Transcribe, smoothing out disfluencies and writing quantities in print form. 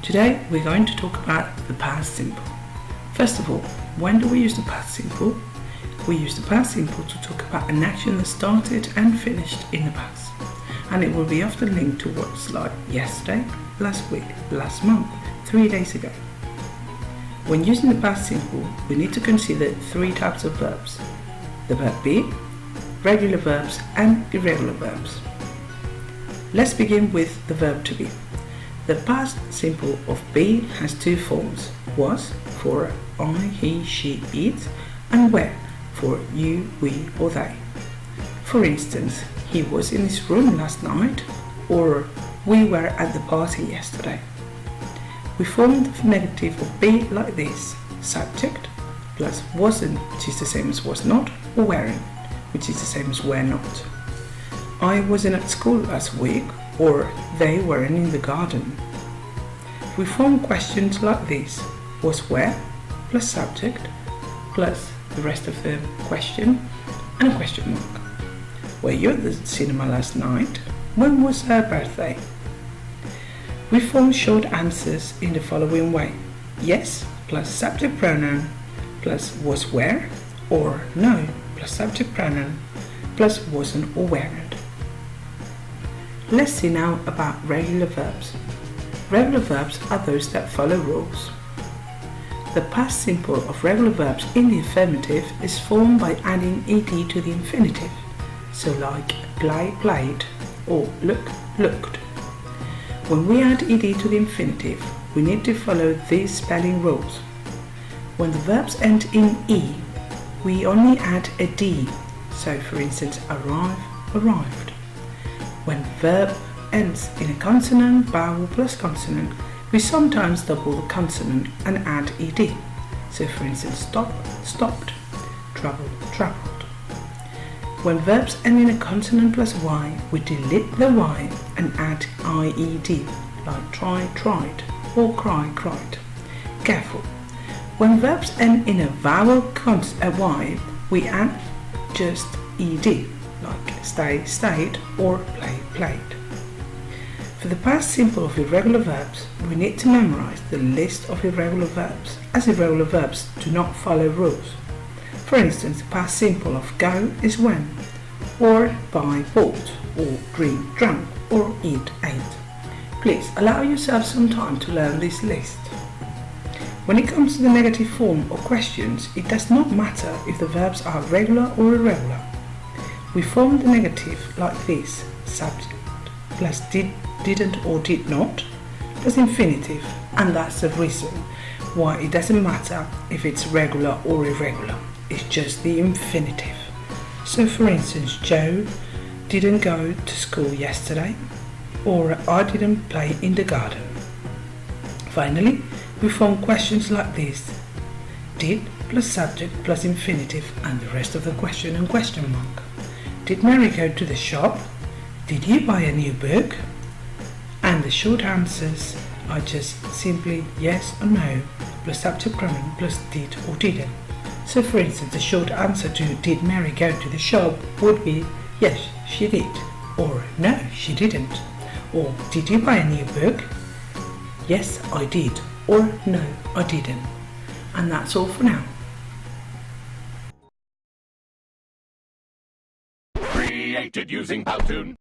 Today we're going to talk about the past simple. First of all, when do we use the past simple? We use the past simple to talk about an action that started and finished in the past, and it will be often linked to what's like yesterday, last week, last month, 3 days ago. When using the past simple, we need to consider 3 types of verbs: the verb be, regular verbs and irregular verbs. Let's begin with the verb to be. The past simple of be has 2 forms: was for I, he, she, it, and were for you, we, or they. For instance, he was in his room last night, or we were at the party yesterday. We form the negative of be like this: subject plus wasn't, which is the same as was not, or weren't, which is the same as were not. I wasn't at school last week, or they weren't in the garden. We form questions like this: was where plus subject plus the rest of the question and a question mark. Were you at the cinema last night? When was her birthday? We form short answers in the following way: yes plus subject pronoun plus was where, or no plus subject pronoun plus wasn't or weren't. Let's see now about regular verbs. Regular verbs are those that follow rules. The past simple of regular verbs in the affirmative is formed by adding ed to the infinitive, so like play, played, or look, looked. When we add ed to the infinitive, we need to follow these spelling rules. When the verbs end in e, we only add a d, so for instance arrive, arrived. When verb ends in a consonant, vowel plus consonant, we sometimes double the consonant and add ed. So for instance stop, stopped, travel, travelled. When verbs end in a consonant plus y, we delete the y and add ied, like try, tried, or cry, cried. Careful. When verbs end in a vowel y, we add just ed, like stay, stayed, or play, played. For the past simple of irregular verbs, we need to memorize the list of irregular verbs, as irregular verbs do not follow rules. For instance, the past simple of go is when, or buy, bought, or drink, drank, or eat, ate. Please allow yourself some time to learn this list. When it comes to the negative form or questions, it does not matter if the verbs are regular or irregular. We form the negative like this: subject plus didn't or did not plus infinitive, and that's the reason why it doesn't matter if it's regular or irregular. It's just the infinitive. So for instance, Joe didn't go to school yesterday, or I didn't play in the garden. Finally, we form questions like this: did plus subject plus infinitive and the rest of the question and question mark. Did Mary go to the shop? Did you buy a new book? And the short answers are just simply yes or no plus subject pronoun plus did or didn't. So for instance, the short answer to did Mary go to the shop would be yes, she did, or no, she didn't. Or did you buy a new book? Yes, I did, or no, I didn't. And that's all for now. Created using Powtoon.